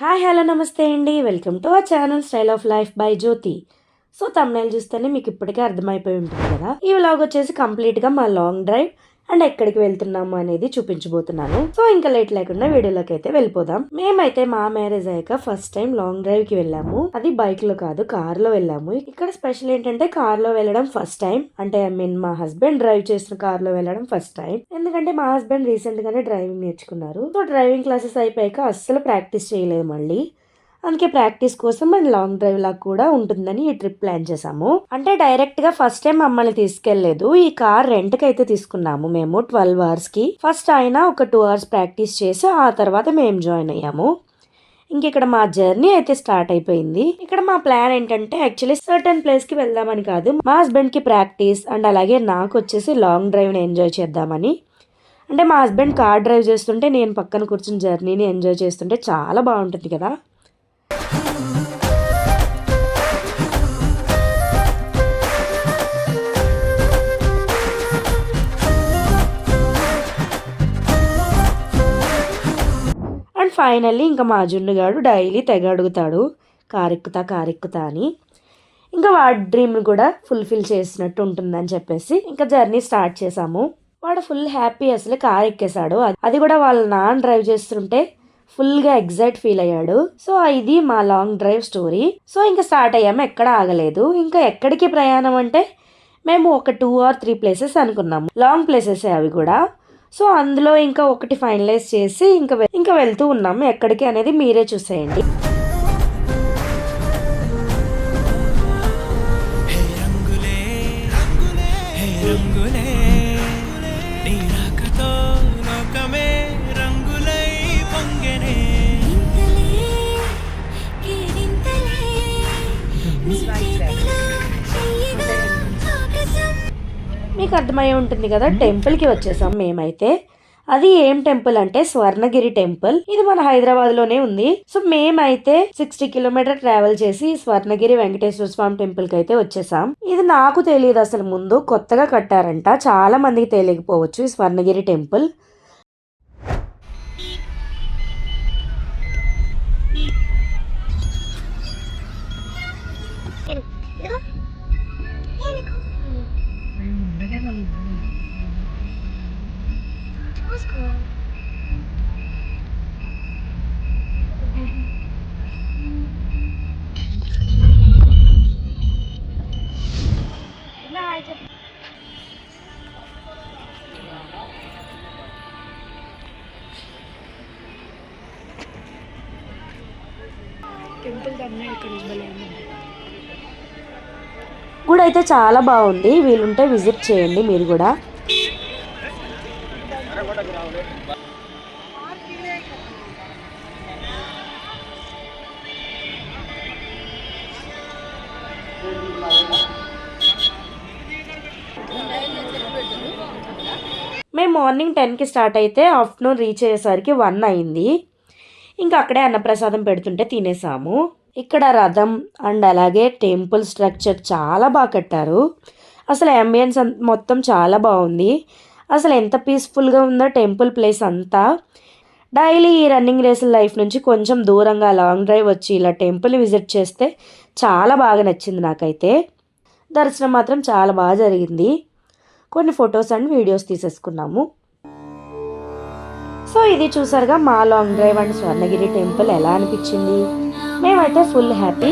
Hi hello నమస్తే అండి. Welcome to our channel style of life by Jyothi. So thumbnail చూస్తేనే మీకు ఇప్పటికే అర్థమైపోయి ఉంటుంది కదా. ఈ వ్లాగ్ వచ్చేసి కంప్లీట్గా మా లాంగ్ డ్రైవ్ అండ్ ఎక్కడికి వెళ్తున్నాము అనేది చూపించబోతున్నాను. సో ఇంకా లేట్ లేకుండా వీడియోలోకి అయితే వెళ్ళిపోదాం. మేమైతే మా మ్యారేజ్ అయ్యాక ఫస్ట్ టైం లాంగ్ డ్రైవ్ కి వెళ్ళాము. అది బైక్ లో కాదు, కార్ లో వెళ్ళాము. ఇక్కడ స్పెషల్ ఏంటంటే కార్ లో వెళ్ళడం ఫస్ట్ టైం. అంటే మా హస్బెండ్ డ్రైవ్ చేసిన కార్ లో వెళ్ళడం ఫస్ట్ టైం. ఎందుకంటే మా హస్బెండ్ రీసెంట్ గానే డ్రైవింగ్ నేర్చుకున్నారు. సో డ్రైవింగ్ క్లాసెస్ అయిపోయాక అస్సలు ప్రాక్టీస్ చేయలేదు మళ్ళీ. అందుకే ప్రాక్టీస్ కోసం అండ్ లాంగ్ డ్రైవ్ లాగా కూడా ఉంటుందని ఈ ట్రిప్ ప్లాన్ చేసాము. అంటే డైరెక్ట్ గా ఫస్ట్ టైం మమ్మల్ని తీసుకెళ్లేదు. ఈ కార్ రెంట్ కి అయితే తీసుకున్నాము మేము 12 hours కి. ఫస్ట్ ఆయన ఒక 2 hours ప్రాక్టీస్ చేసి ఆ తర్వాత మేము జాయిన్ అయ్యాము. ఇక్కడ మా జర్నీ అయితే స్టార్ట్ అయిపోయింది. ఇక్కడ మా ప్లాన్ ఏంటంటే యాక్చువల్లీ సర్టన్ ప్లేస్ కి వెళ్దామని కాదు, మా హస్బెండ్ కి ప్రాక్టీస్ అండ్ అలాగే నాకు వచ్చేసి లాంగ్ డ్రైవ్ ని ఎంజాయ్ చేద్దామని. అంటే మా హస్బెండ్ కార్ డ్రైవ్ చేస్తుంటే నేను పక్కన కూర్చుని జర్నీని ఎంజాయ్ చేస్తుంటే చాలా బాగుంటుంది కదా. అండ్ ఫైనల్లీ ఇంకా మా జున్నుగాడు డైలీ తెగ అడుగుతాడు కారెక్కుతా అని. ఇంకా వాడి డ్రీమ్ కూడా ఫుల్ఫిల్ చేసినట్టు ఉంటుందని చెప్పేసి ఇంకా జర్నీ స్టార్ట్ చేసాము. వాడు ఫుల్ హ్యాపీ, అసలు కార్ ఎక్కేశాడు. అది కూడా వాళ్ళ నాన్న డ్రైవ్ చేస్తుంటే ఫుల్గా ఎగ్జైట్ ఫీల్ అయ్యాడు. సో ఇది మా లాంగ్ డ్రైవ్ స్టోరీ. సో ఇంకా స్టార్ట్ అయ్యాము, ఎక్కడ ఆగలేదు. ఇంకా ఎక్కడికి ప్రయాణం అంటే మేము ఒక 2 or 3 places అనుకున్నాము. లాంగ్ ప్లేసెస్ అవి కూడా. సో అందులో ఇంకా ఒకటి ఫైనలైజ్ చేసి ఇంకా వెళ్తూ ఉన్నాము. ఎక్కడికి అనేది మీరే చూసేయండి. మీకు అర్థమై ఉంటుంది కదా, టెంపుల్కి వచ్చేసాం మేమైతే. అది ఏం టెంపుల్ అంటే స్వర్ణగిరి టెంపుల్. ఇది మన హైదరాబాద్ లోనే ఉంది. సో మేమైతే 60 kilometers ట్రావెల్ చేసి స్వర్ణగిరి వెంకటేశ్వర స్వామి టెంపుల్ కి అయితే వచ్చేసాం. ఇది నాకు తెలియదు అసలు, ముందు కొత్తగా కట్టారంట. చాలా మందికి తెలియకపోవచ్చు ఈ స్వర్ణగిరి టెంపుల్. గుడి అయితే చాలా బాగుంది. వీలుంటే విజిట్ చేయండి మీరు కూడా. మేము మార్నింగ్ 10కి స్టార్ట్ అయితే ఆఫ్టర్నూన్ రీచ్ అయ్యేసరికి 1 అయింది. ఇంకా అక్కడే అన్నప్రసాదం పెడుతుంటే తినేసాము. ఇక్కడ రథం అండ్ అలాగే టెంపుల్ స్ట్రక్చర్ చాలా బాగా కట్టారు. అసలు అంబియన్స్ మొత్తం చాలా బాగుంది. అసలు ఎంత పీస్ఫుల్గా ఉందో టెంపుల్ ప్లేస్ అంతా. డైలీ ఈ రన్నింగ్ రేసుల లైఫ్ నుంచి కొంచెం దూరంగా లాంగ్ డ్రైవ్ వచ్చి ఇలా టెంపుల్ విజిట్ చేస్తే చాలా బాగా నచ్చింది నాకైతే. దర్శనం మాత్రం చాలా బాగా జరిగింది. కొన్ని ఫొటోస్ అండ్ వీడియోస్ తీసేసుకున్నాము. సో ఇది చూసారుగా మా long drive and Swarnagiri temple ఎలా అనిపించింది. మేమైతే ఫుల్ హ్యాపీ.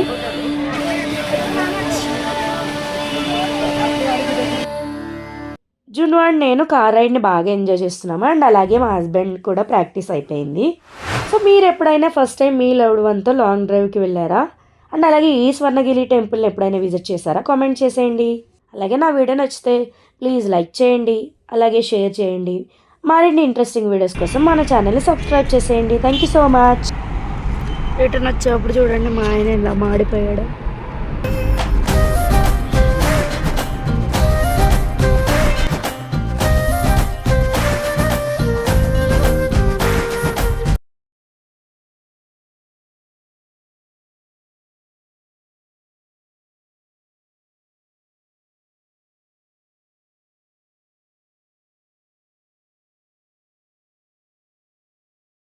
జున్ను అండ్ నేను కార్ రైడ్ని బాగా ఎంజాయ్ చేస్తున్నాము. అండ్ అలాగే మా హస్బెండ్ కూడా ప్రాక్టీస్ అయిపోయింది. సో మీరు ఎప్పుడైనా ఫస్ట్ టైం మీ లవ్డ్ వన్తో లాంగ్ డ్రైవ్కి వెళ్ళారా? అండ్ అలాగే ఈ స్వర్ణగిరి టెంపుల్ని ఎప్పుడైనా విజిట్ చేశారా? కామెంట్ చేసేయండి. అలాగే నా వీడియో నచ్చితే ప్లీజ్ లైక్ చేయండి, అలాగే షేర్ చేయండి. మరిన్ని ఇంట్రెస్టింగ్ వీడియోస్ కోసం మన ఛానల్ని సబ్స్క్రైబ్ చేసేయండి. Thank you so much. Return వచ్చేటప్పుడు చూడండి మా ఆయన ఇలా మాడిపోయాడు.